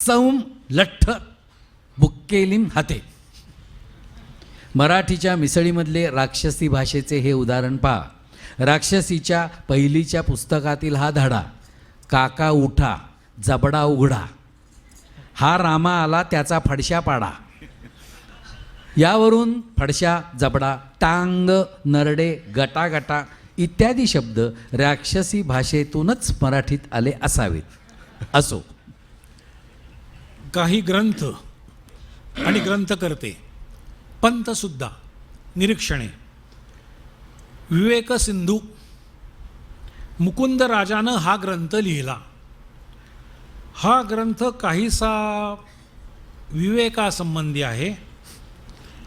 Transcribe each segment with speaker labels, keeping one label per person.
Speaker 1: सौम लठ्ठ बुक्केलिम हाते. मराठीच्या मिसळीमधले राक्षसी भाषेचे हे उदाहरण पहा. राक्षसीच्या पहिलीच्या पुस्तकातील हा धडा, काका उठा जबडा उघडा, हा रामा आला त्याचा फडशा पाडा. यावरून फडशा, जबडा, टांग, नरडे, गटागटा इत्यादी शब्द राक्षसी भाषेतूनच मराठीत आले असावेत. असो,
Speaker 2: काही ग्रंथ आणि ग्रंथकर्ते पंतसुद्धा निरीक्षणे. विवेक सिंधू मुकुंद राजानं हा ग्रंथ लिहिला. हा ग्रंथ काहीसा विवेकासंबंधी आहे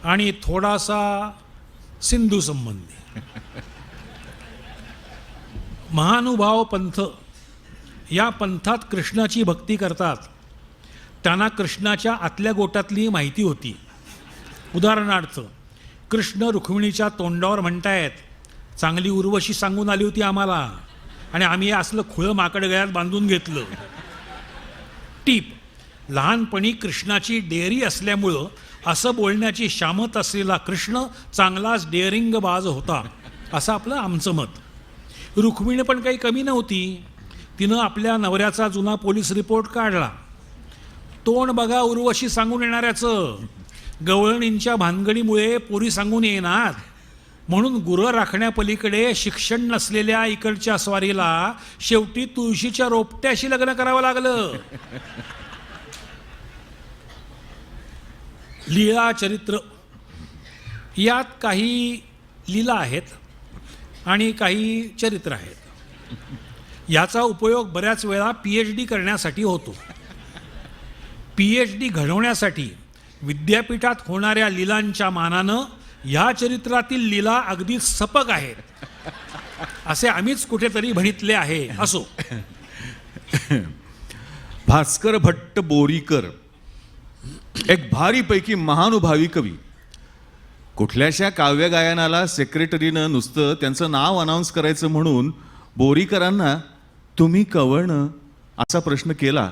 Speaker 2: आणि थोडासा सिंधू संबंधी. महानुभाव पंथ या पंथात कृष्णाची भक्ती करतात. त्यांना कृष्णाच्या आतल्या गोटातली माहिती होती. उदाहरणार्थ, कृष्ण रुक्मिणीच्या तोंडावर म्हणतायत, चांगली उर्वशी सांगून आली होती आम्हाला आणि आम्ही असलं खुळं माकड गळ्यात बांधून घेतलं. टीप: लहानपणी कृष्णाची डेअरी असल्यामुळं असं बोलण्याची शामत असलेला कृष्ण चांगलाच डेअरिंग बाज होता, असं आपलं आमचं मत. रुक्मिणी पण काही कमी नव्हती. तिनं आपल्या नवऱ्याचा जुना पोलीस रिपोर्ट काढला. तोंड बघा उर्वशी सांगून येणाऱ्याचं. गवळणींच्या भानगडीमुळे पोरी सांगून येणार म्हणून गुरं राखण्यापलीकडे शिक्षण नसलेल्या इकडच्या स्वारीला शेवटी तुळशीच्या रोपट्याशी लग्न करावं लागलं. लीळा चरित्र यात काही लीला आहेत आणि काही चरित्र आहेत. याचा उपयोग बऱ्याच वेळा PhD करण्यासाठी होतो. PhD घडवण्यासाठी विद्यापीठात होणाऱ्या लीलांच्या मानानं ह्या चरित्रातील लीला अगदी सपक आहेत असे आम्हीच कुठेतरी म्हणितले आहे. असो,
Speaker 3: भास्कर भट्ट बोरीकर एक भारीपैकी महानुभावी कवी. कुठल्याशा काव्य गायनाला सेक्रेटरीनं नुसतं त्यांचं नाव अनाऊन्स करायचं म्हणून बोरीकरांना तुम्ही कवळणं असा प्रश्न केला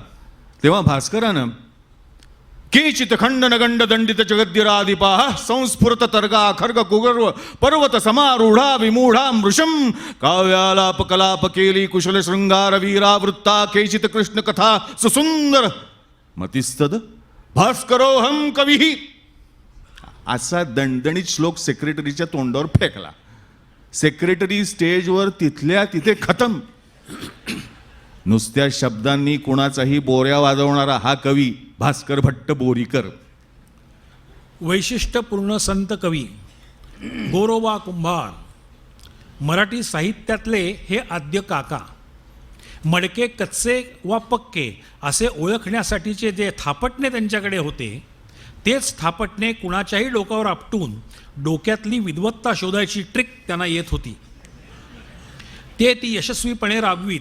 Speaker 3: तेव्हा भास्करानं केचित खंडन गंड दंडित जगद्दिरादिपाः संस्फुरत तर्गा खर्ग कुगर्व पर्वत समारूढा विमूढा मृषम काव्यालाप कलाप केली कुशल शृंगार वीरा वृत्ता केचित कृष्ण कथा सुसुंदर मतिस्तद भास्करोहम कविही असा दणदणीत श्लोक सेक्रेटरीच्या तोंडावर फेकला. सेक्रेटरी स्टेजवर तिथल्या तिथे खतम. नुसत्या शब्दांनी कुणाचाही बोऱ्या वाजवणारा हा कवी भास्कर भट्ट बोरीकर.
Speaker 2: वैशिष्ट्यपूर्ण संत कवी गोरोबा कुंभार मराठी साहित्यातले हे आद्य काका. मडके कच्चे वा पक्के असे ओळखण्यासाठीचे जे थापटणे त्यांच्याकडे होते तेच थापटणे कुणाच्याही डोक्यावर आपटून डोक्यातली विद्वत्ता शोधायची ट्रिक त्यांना येत होती. ते ती यशस्वीपणे राबवीत.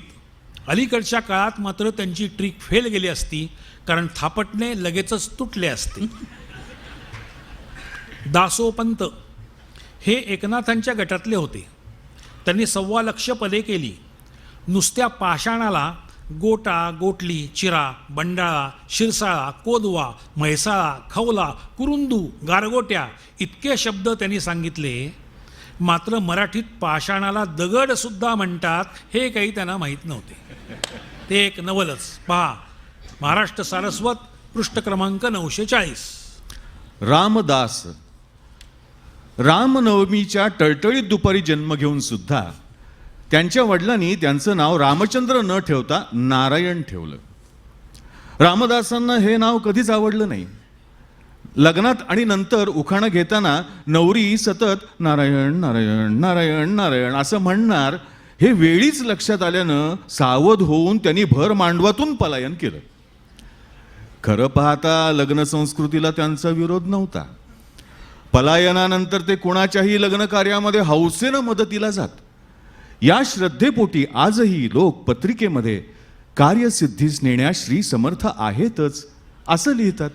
Speaker 2: अलीकडच्या काळात मात्र त्यांची ट्रिक फेल गेली असती, कारण थापटणे लगेचच तुटले असते. दासोपंत हे एकनाथांच्या गटातले होते. त्यांनी 1.25 लाख पदे केली. नुसत्या पाषाणाला गोटा, गोटली, चिरा, बंडाळा, शिरसाळा, कोदवा, म्हैसाळा, खवला, कुरुंदू, गारगोट्या इतके शब्द त्यांनी सांगितले. मात्र मराठीत पाषाणाला दगडसुद्धा म्हणतात हे काही त्यांना माहीत नव्हते. ते एक नवलच. पहा, महाराष्ट्र सारस्वत पृष्ठ क्रमांक 940.
Speaker 3: रामदास रामनवमीच्या टळटळीत दुपारी जन्म घेऊन सुद्धा त्यांच्या वडिलांनी त्यांचं नाव रामचंद्र न ठेवता नारायण ठेवलं. रामदासांना हे नाव कधीच आवडलं नाही. लग्नात आणि नंतर उखाणा घेताना नवरी सतत नारायण नारायण नारायण नारायण असं म्हणणार हे वेळीच लक्षात आल्यानं सावध होऊन त्यांनी भर मांडवातून पलायन केलं. खरं पाहता लग्न संस्कृतीला त्यांचा विरोध नव्हता. पलायनानंतर ते कुणाच्याही लग्न कार्यामध्ये हौसेनं मदतीला जात. या श्रद्धेपोटी आजही लोक पत्रिकेमध्ये कार्यसिद्धीस नेण्या श्री समर्थ आहेतच असं लिहितात.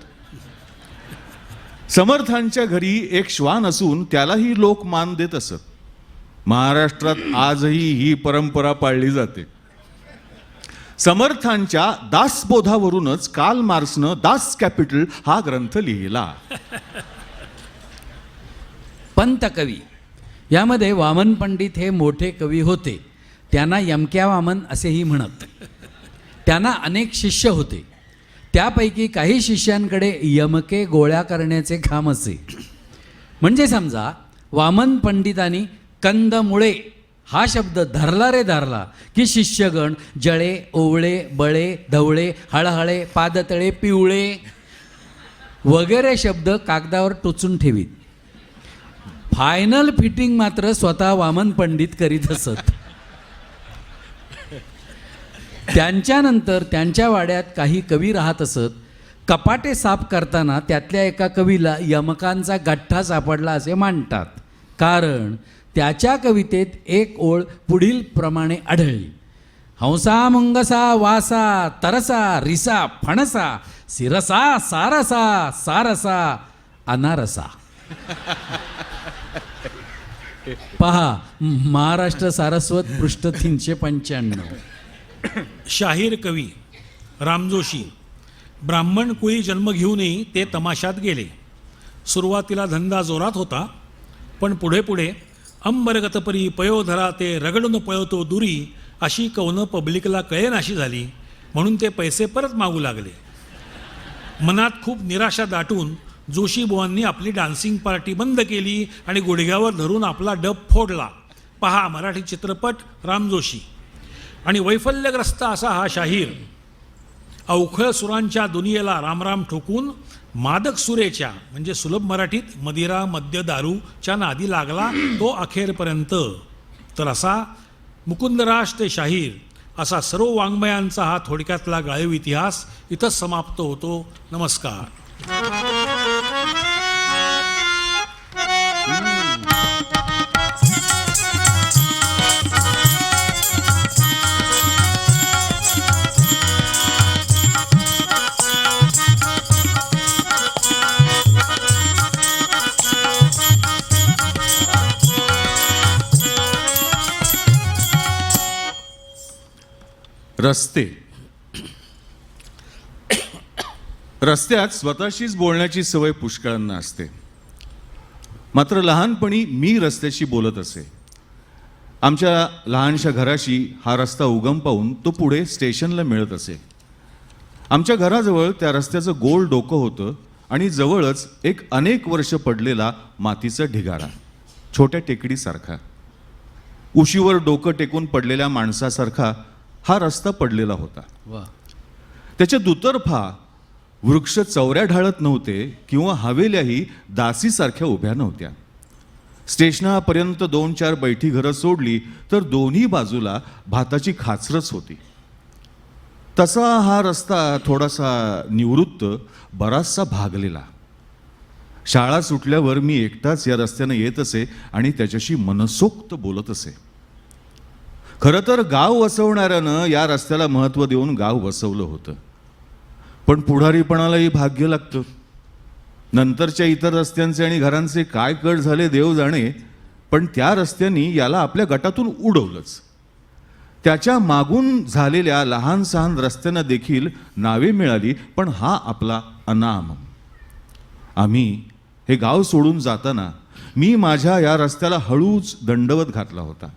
Speaker 3: समर्थांच्या घरी एक श्वान असून त्यालाही लोक मान देत असत. महाराष्ट्रात आजही ही परंपरा पाळली जाते. समर्थांच्या दासबोधावरूनच कार्ल मार्क्सनं दास कॅपिटल हा ग्रंथ लिहिला.
Speaker 1: पंत कवी यामध्ये वामन पंडित हे मोठे कवी होते. त्यांना यमक्या वामन असेही म्हणत. त्यांना अनेक शिष्य होते. त्यापैकी काही शिष्यांकडे यमके गोळ्या करण्याचे काम असे. म्हणजे समजा वामन पंडितांनी कंदमुळे हा शब्द धरला रे धरला की शिष्यगण जळे, ओवळे, बळे, धवळे, हळहळे, पादतळे, पिवळे वगैरे शब्द कागदावर टोचून ठेवीत. फायनल फिटिंग मात्र स्वतः वामन पंडित करीत असत. त्यांच्यानंतर त्यांच्या वाड्यात काही कवी राहत असत. कपाटे साफ करताना त्यातल्या एका कवीला यमकांचा गठ्ठा सापडला असे मानतात. कारण त्याच्या कवितेत एक ओळ पुढील प्रमाणे आढळली. हंसा मुंगसा वासा तरसा रिसा फणसा सिरसा सारसा सारसा अनारसा. पहा महाराष्ट्र सारस्वत पृष्ठ 395.
Speaker 2: शाहीर कवी रामजोशी ब्राह्मण कुळी जन्म घेऊनही ते तमाशात गेले. सुरुवातीला धंदा जोरात होता, पण पुढे पुढे अंबरगतपरी पयोधरा ते रगडून पळवतो दुरी अशी कवनं पब्लिकला कळेनाशी झाली. म्हणून ते पैसे परत मागू लागले. मनात खूप निराशा दाटून जोशीबुवांनी आपली डान्सिंग पार्टी बंद केली आणि गुडघ्यावर धरून आपला डब फोडला. पहा मराठी चित्रपट रामजोशी. आणि वैफल्यग्रस्त असा हा शाहीर अवखळ सुरांच्या दुनियेला रामराम ठोकून मादक सुरेच्या म्हणजे सुलभ मराठीत मदिरा मद्य दारूच्या नादी लागला तो अखेरपर्यंत. तर असा मुकुंदराज ते शाहीर असा सर्व वाङ्मयांचा हा थोडक्यातला गाळीव इतिहास इथंच समाप्त होतो. नमस्कार.
Speaker 3: रस्ते. रस्त्यात स्वतःशीच बोलण्याची सवय पुष्कळांना असते. मात्र लहानपणी मी रस्त्याशी बोलत असे. आमच्या लहानशा घराशी हा रस्ता उगम पाहून तो पुढे स्टेशनला मिळत असे. आमच्या घराजवळ त्या रस्त्याचं गोल डोकं होतं आणि जवळच एक अनेक वर्ष पडलेला मातीचा ढिगारा, छोट्या टेकडीसारखा. उशीवर डोकं टेकून पडलेल्या माणसासारखा हा रस्ता पडलेला होता.
Speaker 1: वा.
Speaker 3: त्याच्या दुतर्फा वृक्ष चौऱ्या ढाळत नव्हते किंवा हवेल्याही दासीसारख्या उभ्या नव्हत्या. स्टेशनापर्यंत 2-4 बैठी घरं सोडली तर दोन्ही बाजूला भाताची खाचरच होती. तसा हा रस्ता थोडासा निवृत्त, बराचसा भागलेला. शाळा सुटल्यावर मी एकटाच या रस्त्यानं येत असे आणि त्याच्याशी मनसोक्त बोलत असे. खरं तर गाव वसवणाऱ्यानं या रस्त्याला महत्त्व देऊन गाव वसवलं होतं. पण पुढारीपणालाही भाग्य लागतं. नंतरच्या इतर रस्त्यांचे आणि घरांचे काय कट झाले देव जाणे, पण त्या रस्त्यांनी याला आपल्या गटातून उडवलंच. त्याच्या मागून झालेल्या लहान सहान रस्त्यांना देखील नावे मिळाली, पण हा आपला अनाम. आम्ही हे गाव सोडून जाताना मी माझ्या या रस्त्याला हळूच दंडवत घातला होता.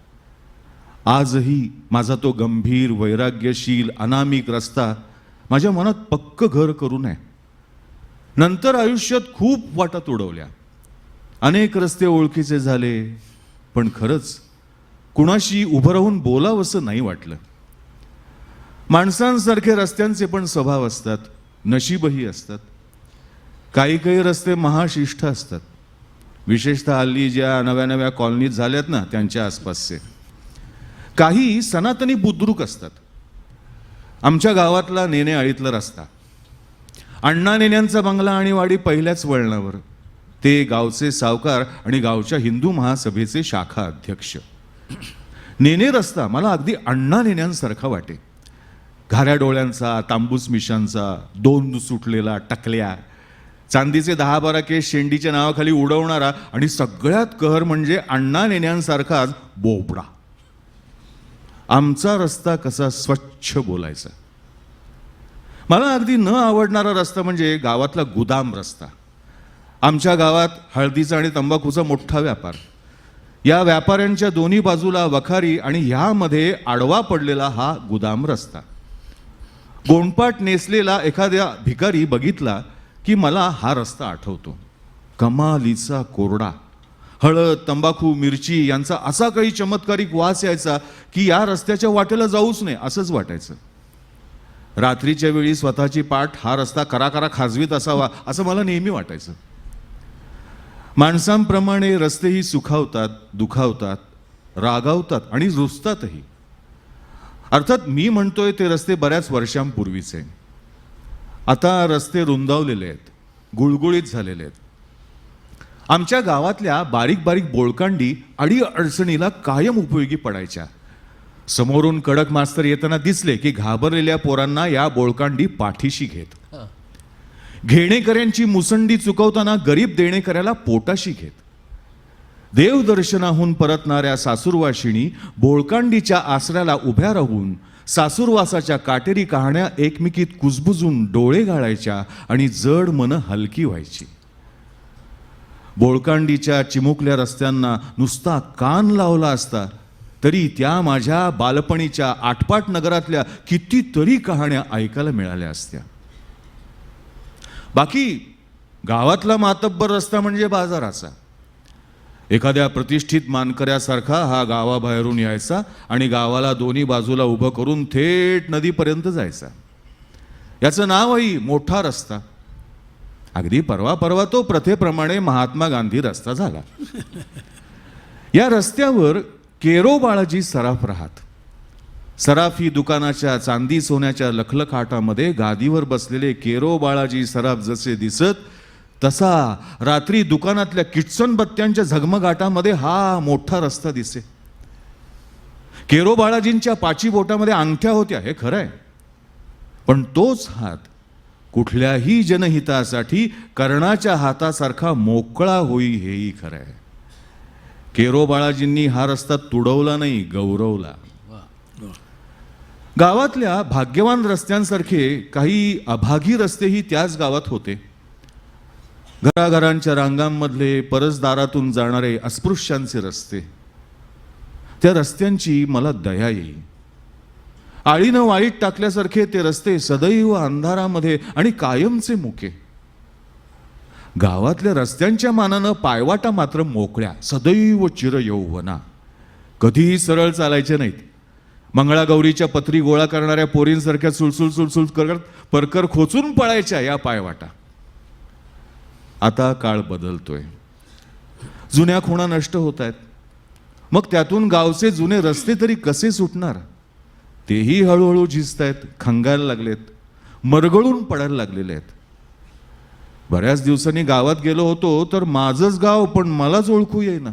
Speaker 3: आजही माझा तो गंभीर, वैराग्यशील, अनामिक रस्ता माझ्या मनात पक्क घर करून आहे. नंतर आयुष्यात खूप वाटा उडवल्या. अनेक रस्ते ओळखीचे झाले, पण खरंच कुणाशी उभं राहून बोलावंसं नाही वाटलं. माणसांसारखे रस्त्यांचे पण स्वभाव असतात, नशीबही असतात. काही काही रस्ते महाशिष्ट असतात, विशेषतः हल्ली ज्या नव्या नव्या कॉलनीत झाल्यात ना त्यांच्या आसपासचे. काही सनातनी बुद्रुक असतात. आमच्या गावातला नेने आळीतला रस्ता, अण्णा नेन्यांचा बंगला आणि वाडी पहिल्याच वळणावर. ते गावचे सावकार आणि गावच्या हिंदू महासभेचे शाखा अध्यक्ष. नेने रस्ता मला अगदी अण्णा नेन्यांसारखा वाटे. घाऱ्या डोळ्यांचा, तांबूस मिशांचा, 2 सुटलेला टकल्या, चांदीचे 10-12 केस शेंडीच्या नावाखाली उडवणारा आणि सगळ्यात कहर म्हणजे अण्णा नेन्यांसारखाच बोबडा. आमचा रस्ता कसा स्वच्छ बोलायचा. मला अगदी न आवडणारा रस्ता म्हणजे गावातला गुदाम रस्ता. आमच्या गावात हळदीचा आणि तंबाखूचा मोठा व्यापार. या व्यापाऱ्यांच्या दोन्ही बाजूला वखारी आणि ह्यामध्ये आडवा पडलेला हा गुदाम रस्ता. गोंडपाट नेसलेला एखाद्या भिकारी बघितला की मला हा रस्ता आठवतो. कमालीचा कोरडा. हळद, तंबाखू, मिरची यांचा असा काही चमत्कारिक वास यायचा की या रस्त्याच्या वाटेला जाऊच नये असंच वाटायचं. रात्रीच्या वेळी स्वतःची पाठ हा रस्ता करा खाजवीत असावा असं मला नेहमी वाटायचं. माणसांप्रमाणे रस्तेही सुखावतात, दुखावतात, रागावतात आणि रुजतातही. अर्थात मी म्हणतोय ते रस्ते बऱ्याच वर्षांपूर्वीचे. आता रस्ते रुंदावलेले आहेत, गुळगुळीत झालेले आहेत. आमच्या गावातल्या बारीक बारीक बोळकांडी अडी अडचणीला कायम उपयोगी पडायच्या. समोरून कडक मास्तर येताना दिसले की घाबरलेल्या पोरांना या बोळकांडी पाठीशी घेत. घेणेकऱ्यांची मुसंडी चुकवताना गरीब देणेकऱ्याला पोटाशी घेत. देवदर्शनाहून परतणाऱ्या सासूरवाशिणी बोळकांडीच्या आसऱ्याला उभ्या राहून सासूरवासाच्या काटेरी कहाण्या एकमेकीत कुजबुजून डोळे गाळायच्या आणि जड मन हलकी व्हायची. बोळकांडीच्या चिमुकल्या रस्त्यांना नुसता कान लावला असता तरी त्या माझ्या बालपणीच्या आटपाट नगरातल्या कितीतरी कहाण्या ऐकायला मिळाल्या असत्या. बाकी गावातला मातब्बर रस्ता म्हणजे बाजाराचा. एखाद्या प्रतिष्ठित मानकऱ्यासारखा हा गावाबाहेरून यायचा आणि गावाला दोन्ही बाजूला उभं करून थेट नदीपर्यंत जायचा. याचं नावही मोठा रस्ता. अगदी परवा तो प्रथेप्रमाणे महात्मा गांधी रस्ता झाला. या रस्त्यावर केरो बाळाजी सराफ राहत. सराफी दुकानाच्या चांदी सोन्याच्या लखलखाटामध्ये गादीवर बसलेले केरो बाळाजी सराफ जसे दिसत तसा रात्री दुकानातल्या किटसन बत्त्यांच्या झगमगाटामध्ये हा मोठा रस्ता दिसे. केरो बाळाजींच्या पाची बोटामध्ये अंगठ्या होत्या हे खरं आहे, पण तोच हात कुठल्याही जनहितासाठी कर्णाच्या हातासारखा मोकळा होई हेही खरं आहे. केरो बाळाजींनी हा रस्ता तुडवला नाही, गौरवला. गावातल्या भाग्यवान रस्त्यांसारखे काही अभागी रस्तेही त्याच गावात होते. घराघरांच्या रांगांमधले परसदारातून जाणारे अस्पृश्यांचे रस्ते. त्या रस्त्यांची मला दया येई. आळीनं वाळीत टाकल्यासारखे ते रस्ते सदैव अंधारामध्ये आणि कायमचे मुके. गावातल्या रस्त्यांच्या मानानं पायवाटा मात्र मोकळ्या, सदैव चिरयौवना. कधीही सरळ चालायचे नाहीत. मंगळागौरीच्या पत्री गोळा करणाऱ्या पोरींसारख्या सुलसुल करत परकर खोचून पळायच्या या पायवाटा. आता काळ बदलतोय. जुन्या खुणा नष्ट होत आहेत. मग त्यातून गावचे जुने रस्ते तरी कसे सुटणार? तेही हळूहळू झिजतायत, खंगायला लागलेत, मरगळून पडायला लागलेले आहेत. बऱ्याच दिवसांनी गावात गेलो होतो तर माझंच गाव पण मलाच ओळखू येईना.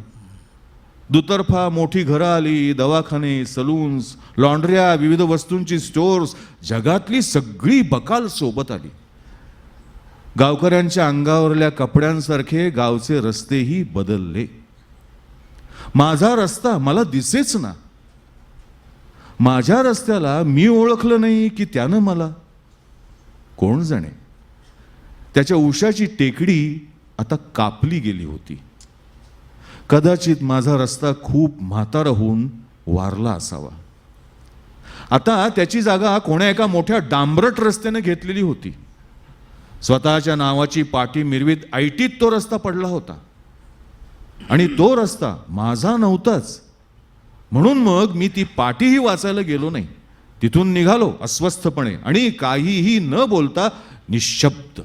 Speaker 3: दुतर्फा मोठी घरं आली, दवाखाने, सलून्स, लॉन्ड्र्या, विविध वस्तूंची स्टोर्स, जगातली सगळी बकाल सोबत आली. गावकऱ्यांच्या अंगावरल्या कपड्यांसारखे गावचे रस्तेही बदलले. माझा रस्ता मला दिसेच ना. माझ्या रस्त्याला मी ओळखलं नाही की त्यानं मला. कोण जाणे, त्याच्या उशाची टेकडी आता कापली गेली होती. कदाचित माझा रस्ता खूप म्हातारा होऊन वारला असावा. आता त्याची जागा कोण्या एका मोठ्या डांबरट रस्त्याने घेतलेली होती. स्वतःच्या नावाची पाटी मिरवीत ऐटीत तो रस्ता पडला होता आणि तो रस्ता माझा नव्हताच. म्हणून मग मी ती पाटीही वाचायला गेलो नाही. तिथून निघालो अस्वस्थपणे आणि काहीही न बोलता निशब्द.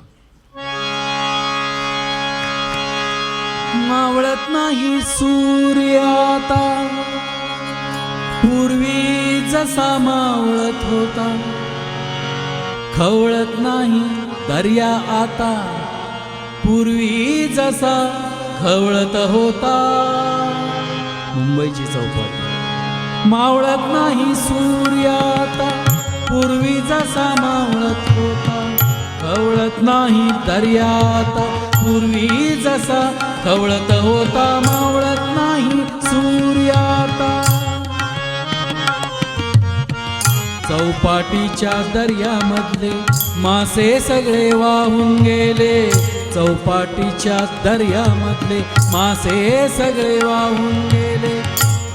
Speaker 1: मावळत नाही सूर्य आता, पूर्वी जसा मावळत होता. खवळत नाही दर्या आता, पूर्वी जसा खवळत होता. मुंबईची चौपाटी. मावळत नाही सूर्य आता, पूर्वी जसा मावळत होता. खवळत नाही दर्या आता, पूर्वी जसा खवळत होता. मावळत नाही सूर्य आता. चौपाटीच्या दर्यामधले मासे सगळे वाहून गेले, चौपाटीच्या दर्यामधले मासे सगळे वाहून गेले.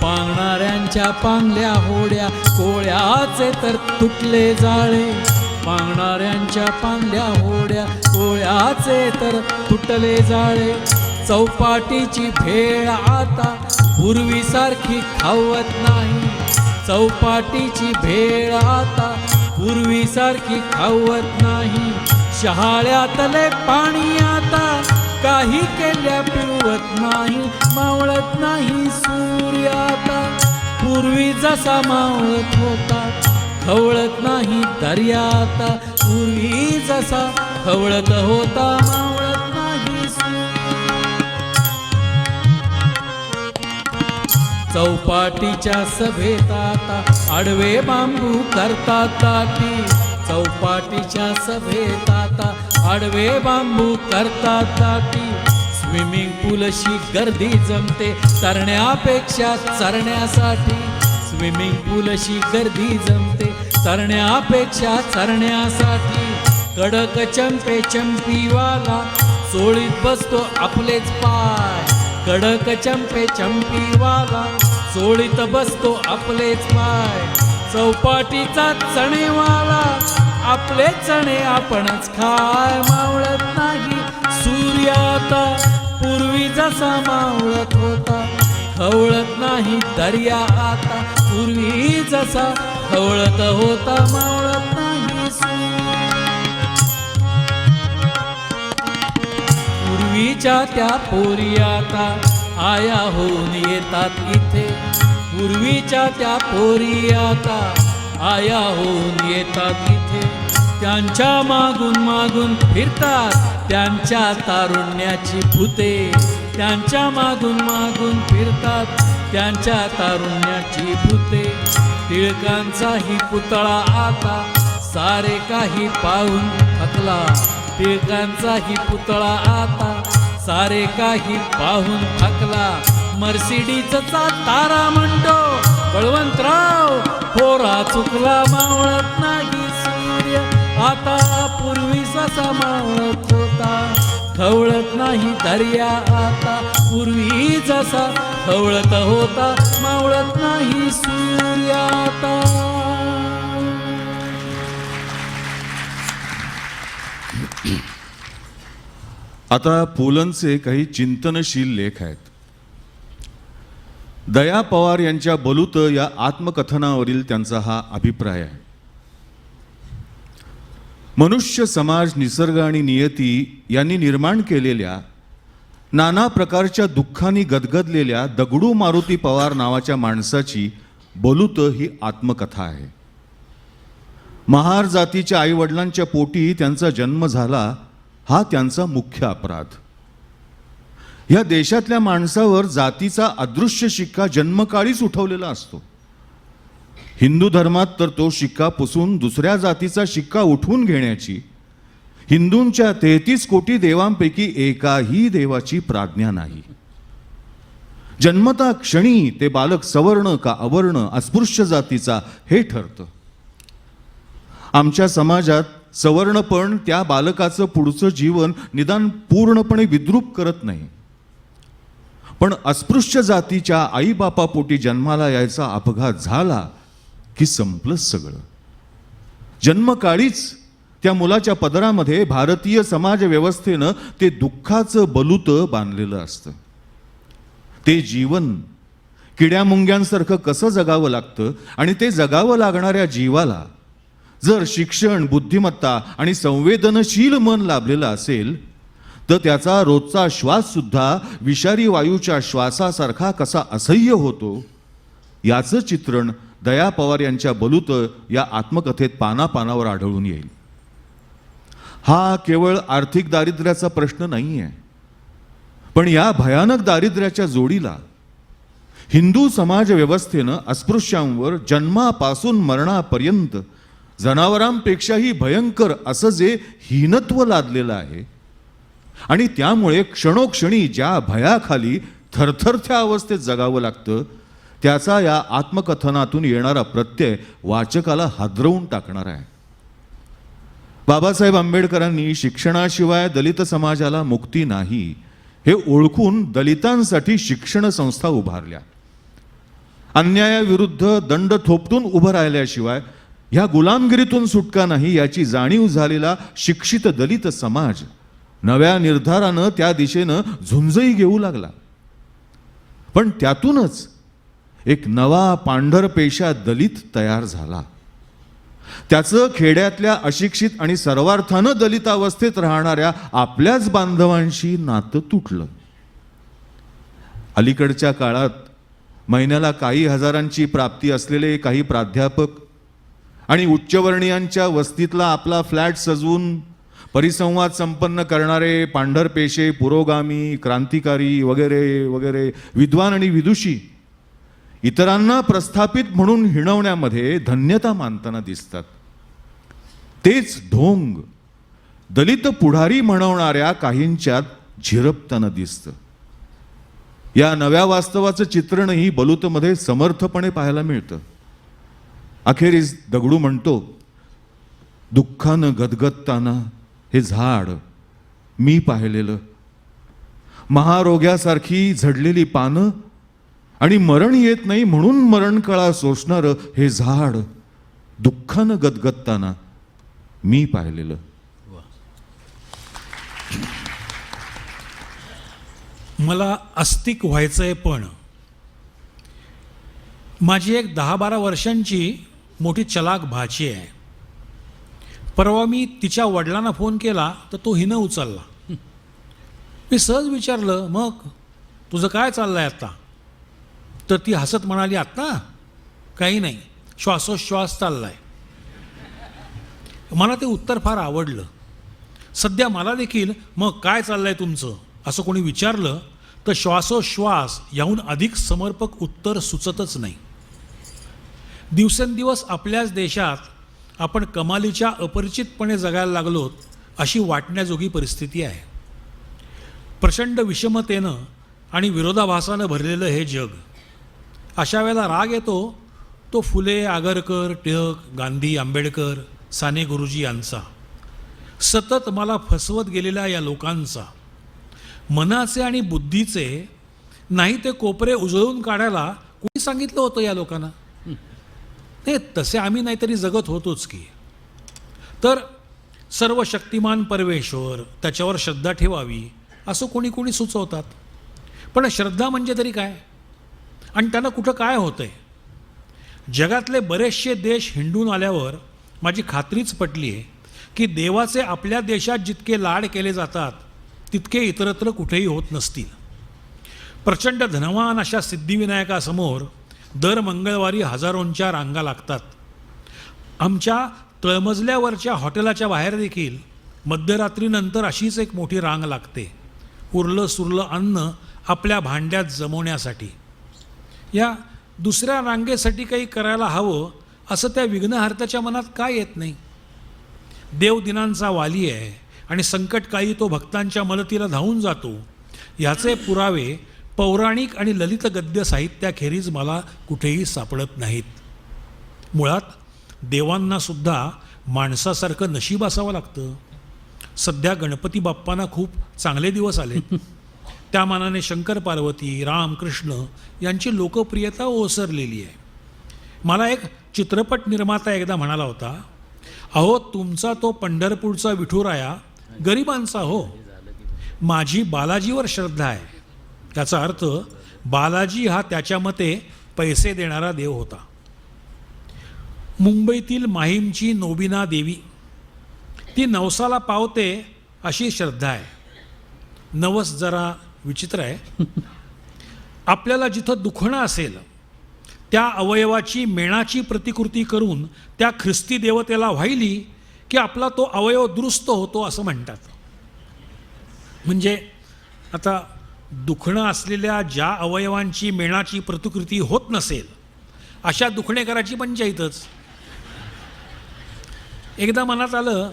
Speaker 1: पांगणाऱ्यांच्या पांगल्या होड्या कोळ्याचे तर तुटले जाळे, पांगणाऱ्यांच्या पांगल्या होड्या कोळ्याचे तर तुटले जाळे. चौपाटीची भेळ आता पूर्वीसारखी खावत नाही, चौपाटीची भेळ आता पूर्वीसारखी खावत नाही. शहाळ्यातले पाणी आता काही केल्या पिवत नाही, मावळत नाही सूर्य आता पूर्वी जसा मावळत होता. खवळत नाही दर्या आता पूर्वी जसा खवळत होता, मावळत नाही सूर्य. चौपाटीच्या सभेत आता आडवे बांबू करतात ताटी, चौपाटीच्या सभेत आता आडवे बांबू करतात ताटी. स्विमिंग पूलशी गर्दी जमते तरण्यापेक्षा चरण्यासाठी, स्विमिंग पूलशी गर्दी जमते तरण्यापेक्षा चरण्यासाठी. कडक चंपे चंपीवाला चोळीत बसतो आपलेच पाय, कडक चंपे चंपीवाला चोळीत बसतो आपलेच पाय. चौपाटीचा चणेवाला आपले चणे आपणच खाय, मावळत नाही सूर्य आता पूर्वी जसा मावळत होता. खवळत नाही दर्या आता पूर्वी जसा खवळत होता, मावळत नाही सूर्य. पूर्वीच्या त्या पोरी आता आया होऊन येतात इथे, पूर्वीच्या त्या पोरी आता आया होऊन येतात इथे. त्यांच्या मागून मागून फिरतात त्यांच्या तारुण्याची भूते, त्यांच्या मागून मागून फिरतात त्यांच्या तारुण्याची भूते. टिळकांचाही पुतळा आता सारे काही पाहून थकला, टिळकांचाही पुतळा आता सारे काही पाहून थकला. मर्सिडीजचा तारा म्हणतो बळवंतराव पोरा चुकला, मावळत नाही सूर्य आता पूर्वी जसा मावळत होता. खवळत नाही दर्या आता पूर्वी जसा खवळत होता, मावळत नाही सूर्य आता.
Speaker 3: आता पुलंचे काही चिंतनशील लेख आहेत. दया पवार यांच्या बलूत या आत्मकथनावरील त्यांचा हा अभिप्राय आहे. मनुष्य समाज, निसर्ग आणि नियती यांनी निर्माण केलेल्या नाना प्रकारच्या दुःखांनी गदगदलेल्या दगडू मारुती पवार नावाच्या माणसाची बलूत ही आत्मकथा आहे. महार जातीच्या आईवडिलांच्या पोटी त्यांचा जन्म झाला हा त्यांचा मुख्य अपराध. या देशातल्या माणसावर जातीचा अदृश्य शिक्का जन्मकाळीच उठवलेला असतो. हिंदू धर्मात तर तो शिक्का पुसून दुसऱ्या जातीचा शिक्का उठवून घेण्याची हिंदूंच्या 33 कोटी देवांपैकी एकाही देवाची प्राज्ञा नाही. जन्मता क्षणी ते बालक सवर्ण का अवर्ण, अस्पृश्य जातीचा हे ठरतं. आमच्या समाजात सवर्णपण त्या बालकाचं पुढचं जीवन निदान पूर्णपणे विद्रूप करत नाही, पण अस्पृश्य जातीच्या आईबापापोटी जन्माला यायचा अपघात झाला की संपलं सगळं. जन्मकाळीच त्या मुलाच्या पदरामध्ये भारतीय समाज व्यवस्थेनं ते दुःखाचं बलूत बांधलेलं असतं. ते जीवन किड्यामुंग्यांसारखं कसं जगावं लागतं आणि ते जगावं लागणाऱ्या जीवाला जर शिक्षण, बुद्धिमत्ता आणि संवेदनशील मन लाभलेलं असेल तर त्याचा रोजचा श्वास सुद्धा विषारी वायूच्या श्वासासारखा कसा असह्य होतो याचं चित्रण दया पवार यांच्या बलूत या आत्मकथेत पानापानावर आढळून येईल. हा केवळ आर्थिक दारिद्र्याचा प्रश्न नाही आहे, पण या भयानक दारिद्र्याच्या जोडीला हिंदू समाज व्यवस्थेनं अस्पृश्यांवर जन्मापासून मरणापर्यंत जनावरांपेक्षाही भयंकर असं जे हीनत्व लादलेलं आहे आणि त्यामुळे क्षणोक्षणी ज्या भयाखाली थरथरत्या अवस्थेत जगावं लागतं त्याचा या आत्मकथनातून येणारा प्रत्यय वाचकाला हादरवून टाकणार आहे. बाबासाहेब आंबेडकरांनी शिक्षणाशिवाय दलित समाजाला मुक्ती नाही हे ओळखून दलितांसाठी शिक्षण संस्था उभारल्या. अन्यायाविरुद्ध दंड थोपटून उभं राहिल्याशिवाय ह्या गुलामगिरीतून सुटका नाही याची जाणीव झालेला शिक्षित दलित समाज नव्या निर्धारानं त्या दिशेनं झुंजही घेऊ लागला. पण त्यातूनच एक नवा पांढरपेशा दलित तयार झाला. त्याचं खेड्यातल्या अशिक्षित आणि सर्वार्थानं दलितावस्थेत राहणाऱ्या आपल्याच बांधवांशी नातं तुटलं. अलीकडच्या काळात महिन्याला काही हजारांची प्राप्ती असलेले काही प्राध्यापक आणि उच्चवर्णीयांच्या वस्तीतला आपला फ्लॅट सजवून परिसंवाद संपन्न करणारे पांढरपेशे, पुरोगामी, क्रांतिकारी वगैरे वगैरे विद्वान आणि विदुषी इतरांना प्रस्थापित म्हणून हिणवण्यामध्ये धन्यता मानताना दिसतात. तेच ढोंग दलित पुढारी म्हणवणाऱ्या काहींच्यात झिरपताना दिसतं. या नव्या वास्तवाचं चित्रणही बलूतमध्ये समर्थपणे पाहायला मिळतं. अखेरीस दगडू म्हणतो, दुःखानं गदगदताना हे झाड मी पाहिलेलं, महारोग्यासारखी झडलेली पानं आणि मरण येत नाही म्हणून मरणकळा सोसणारं हे झाड दुःखानं गदगदताना मी पाहिलेलं.
Speaker 2: मला आस्तिक व्हायचंय, पण माझी एक 10-12 वर्षांची मोठी चलाक भाची आहे. परवा मी तिच्या वडिलांना फोन केला तर तो हिनं उचलला. मी सहज विचारलं, मग तुझं काय चाललंय आता? तर ती हसत म्हणाली, आत्ता काही नाही, श्वासोश्वास चाललाय. मला ते उत्तर फार आवडलं. सध्या मला देखील मग काय चाललंय तुमचं असं कोणी विचारलं तर श्वासोश्वास याहून अधिक समर्पक उत्तर सुचतच नाही. दिवसेंदिवस आपल्याच देशात आपण कमालीच्या अपरिचितपणे जगायला लागलोत अशी वाटण्याजोगी परिस्थिती आहे. प्रचंड विषमतेनं आणि विरोधाभासानं भरलेलं हे जग. अशा वेळेला राग येतो तो फुले, आगरकर, टिळक, गांधी, आंबेडकर, साने गुरुजी यांचा, सतत मला फसवत गेलेल्या या लोकांचा. मनाचे आणि बुद्धीचे नाही ते कोपरे उजळून काढायला कोणी सांगितलं होतं या लोकांना? नाही, तसे आम्ही नाहीतरी जगत होतोच की. तर सर्व शक्तिमान परमेश्वर, त्याच्यावर श्रद्धा ठेवावी असं कोणी कोणी सुचवतात. पण श्रद्धा म्हणजे तरी काय, आणि त्यांना कुठं काय होतंय? जगातले बरेचसे देश हिंडून आल्यावर माझी खात्रीच पटली आहे की देवाचे आपल्या देशात जितके लाड केले जातात तितके इतरत्र कुठेही होत नसतील. प्रचंड धनवान अशा सिद्धिविनायकासमोर दर मंगळवारी हजारोंच्या रांगा लागतात. आमच्या तळमजल्यावरच्या हॉटेलाच्या बाहेर देखील मध्यरात्रीनंतर अशीच एक मोठी रांग लागते, उरलं सुरलं अन्न आपल्या भांड्यात जमवण्यासाठी. या दुसऱ्या रांगेसाठी काही करायला हवं असं त्या विघ्नहर्त्याच्या मनात काय येत नाही? देव दिनांचा वाली आहे आणि संकटकाळी तो भक्तांच्या मदतीला धावून जातो, ह्याचे पुरावे पौराणिक आणि ललित गद्य साहित्याखेरीज मला कुठेही सापडत नाहीत. मुळात देवांनासुद्धा माणसासारखं नशीब असावं लागतं. सध्या गणपती बाप्पांना खूप चांगले दिवस आले. त्या मानाने शंकर पार्वती, राम कृष्ण यांची लोकप्रियता ओसरलेली आहे. मला एक चित्रपट निर्माता एकदा म्हणाला होता, अहो तुमचा तो पंढरपूरचा विठुराया गरिबांचा हो, माझी बालाजीवर श्रद्धा आहे. याचा अर्थ बालाजी हा त्याच्या मते पैसे देणारा देव होता. मुंबईतील माहीमची नोबिना देवी, ती नवसाला पावते अशी श्रद्धा आहे. नवस जरा विचित्र आहे. आपल्याला जिथं दुखणं असेल त्या अवयवाची मेणाची प्रतिकृती करून त्या ख्रिस्ती देवतेला वाहिली की आपला तो अवयव दुरुस्त होतो असं म्हणतात. म्हणजे आता दुखणं असलेल्या ज्या अवयवांची मेणाची प्रतिकृती होत नसेल अशा दुखणेकराची पंचायतच. एकदा मनात आलं,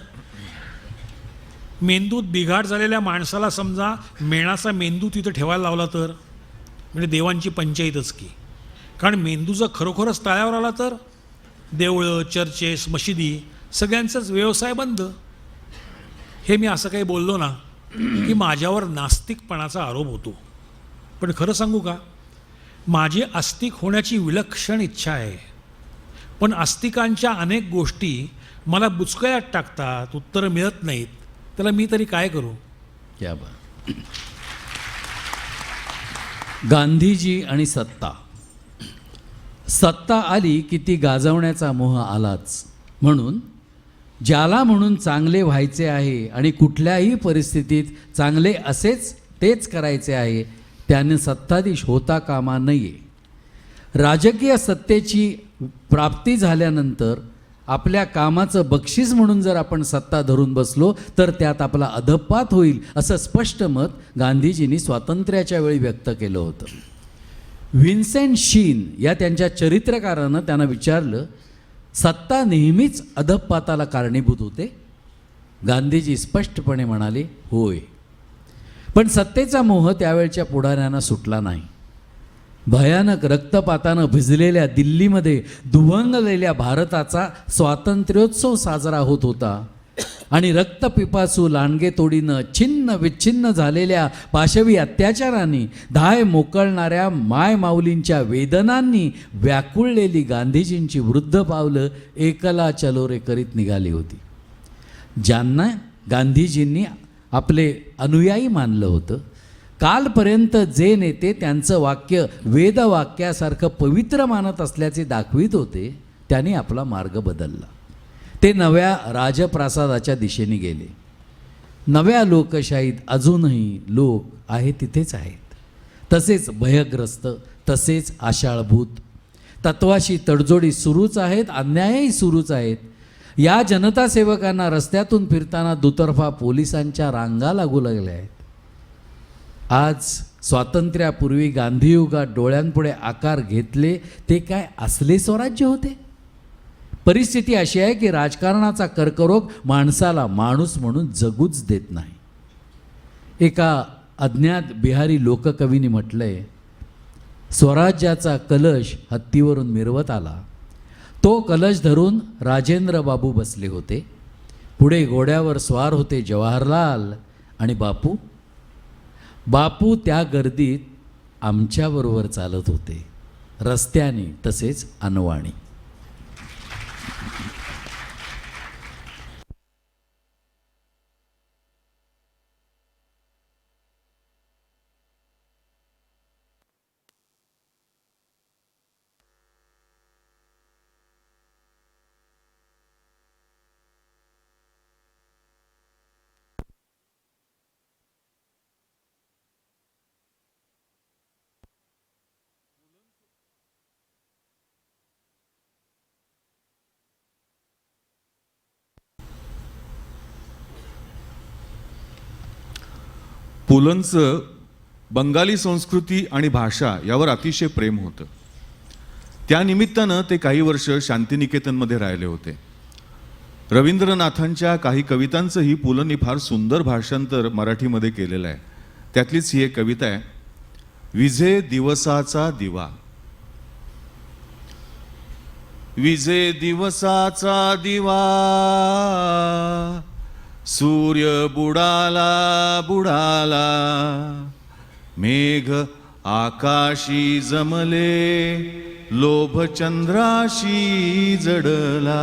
Speaker 2: मेंदूत बिघाड झालेल्या माणसाला समजा मेणाचा मेंदू तिथं ठेवायला लावला तर म्हणजे देवांची पंचायतच की. कारण मेंदू जर खरोखरच तळावर आला तर देवळं, चर्चेस, मशिदी सगळ्यांचाच व्यवसाय बंद. हे मी असं काही बोललो ना की माझ्यावर नास्तिकपणाचा आरोप होतो. पण खरं सांगू का, माझी आस्तिक होण्याची विलक्षण इच्छा आहे. पण आस्तिकांच्या अनेक गोष्टी मला बुचकळ्यात टाकतात, उत्तरं मिळत नाहीत. त्याला मी तरी काय करू?
Speaker 1: क्या बात. गांधीजी आणि सत्ता. सत्ता आली की ती गाजवण्याचा मोह आलाच. म्हणून ज्याला म्हणून चांगले व्हायचे आहे आणि कुठल्याही परिस्थितीत चांगले असेच तेच करायचे आहे, त्याने सत्ताधीश होता कामा नये. राजकीय सत्तेची प्राप्ती झाल्यानंतर आपल्या कामाचं बक्षीस म्हणून जर आपण सत्ता धरून बसलो तर त्यात आपला अधपात होईल, असं स्पष्ट मत गांधीजींनी स्वातंत्र्याच्या वेळी व्यक्त केलं होतं. व्हिन्सेंट शीन या त्यांच्या चरित्रकारानं त्यांना विचारलं, सत्ता नेहमीच अधपाताला कारणीभूत होते? गांधीजी स्पष्टपणे म्हणाले, होय. पण सत्तेचा मोह त्यावेळच्या पुढाऱ्यांना सुटला नाही. भयानक रक्तपातानं भिजलेल्या दिल्लीमध्ये दुभंगलेल्या भारताचा स्वातंत्र्योत्सव साजरा होत होता आणि रक्तपिपासू लांडगेतोडीनं छिन्न विच्छिन्न झालेल्या पाशवी अत्याचारांनी, धाय मोकळणाऱ्या मायमाऊलींच्या वेदनांनी व्याकुळलेली गांधीजींची वृद्ध पावलं एकला चलो रे करीत निघाली होती. ज्यांना गांधीजींनी आपले अनुयायी मानलं होतं, कालपर्यंत जे नेते त्यांचं वाक्य वेदवाक्यासारखं पवित्र मानत असल्याचे दाखवित होते, त्यांनी आपला मार्ग बदलला. ते नव्या राजप्रासादाच्या दिशेने गेले. नव्या लोकशाहीत अजूनही लोक आहे तिथेच आहेत, तसेच भयग्रस्त, तसेच आशाळभूत. तत्वाशी तडजोडी सुरूच आहेत, अन्यायही सुरूच आहेत. या जनता सेवकांना रस्त्यातून फिरताना दुतर्फा पोलिसांच्या रांगा लागू लागल्या आहेत. आज स्वातंत्र्यापूर्वी गांधीयुगात डोळ्यांपुढे आकार घेतले ते काय असले स्वराज्य होते? परिस्थिती अशी आहे की राजकारणाचा कर्करोग माणसाला माणूस म्हणून जगूच देत नाही. एका अज्ञात बिहारी लोककवीने म्हटलंय, स्वराज्याचा कलश हत्तीवरून मिरवत आला. तो कलश धरून राजेंद्र बाबू बसले होते. पुढे घोड्यावर स्वार होते जवाहरलाल आणि बापू त्या गर्दीत आमच्याबरोबर चालत होते, रस्त्याने तसेच अनवाणी.
Speaker 3: पुलंचं बंगाली संस्कृती आणि भाषा यावर अतिशय प्रेम होतं. त्यानिमित्तानं ते काही वर्ष शांतिनिकेतनमध्ये राहिले होते. रवींद्रनाथांच्या काही कवितांचंही पुलंनी फार सुंदर भाषांतर मराठीमध्ये केलेलं आहे. त्यातलीच ही एक कविता आहे, विझे दिवसाचा दिवा. विझे दिवसाचा दिवा, सूर्य बुडाला बुडाला, मेघ आकाशी जमले, लोभ चंद्राशी जडला.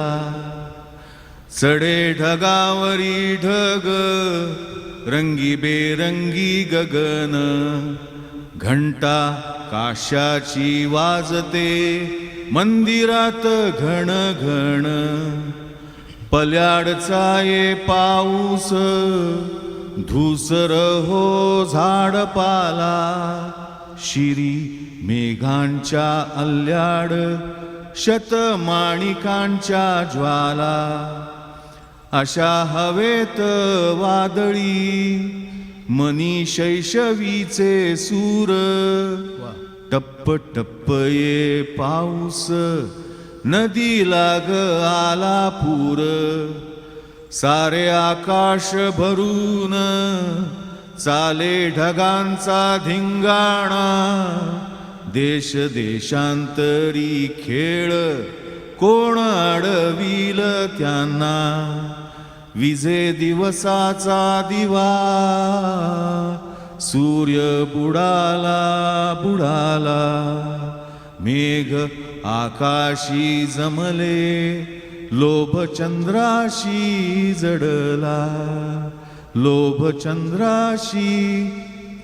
Speaker 3: चढे ढगावरी ढग, रंगी बेरंगी गगन, घंटा काशाची वाजते, मंदिरात घण घण. पल्याडचा ये पाऊस, धूसर हो झाडपाला, शिरी मेघांच्या अल्ल्याड, शतमाणिकांच्या ज्वाला. अशा हवेत वादळी, मनी शैशवीचे सूर. टप्प टप्प ये पाऊस, नदीला ग आला पूर. सारे आकाश भरून, चाले ढगांचा धिंगाणा. देश देशांतरी खेळ कोण अडविल त्यांना विजे दिवसाचा दिवा सूर्य बुडाला बुडाला मेघ आकाशी जमले लोभ चंद्राशी जडला लोभ चंद्राशी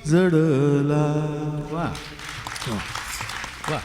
Speaker 3: जडला. वा
Speaker 1: वा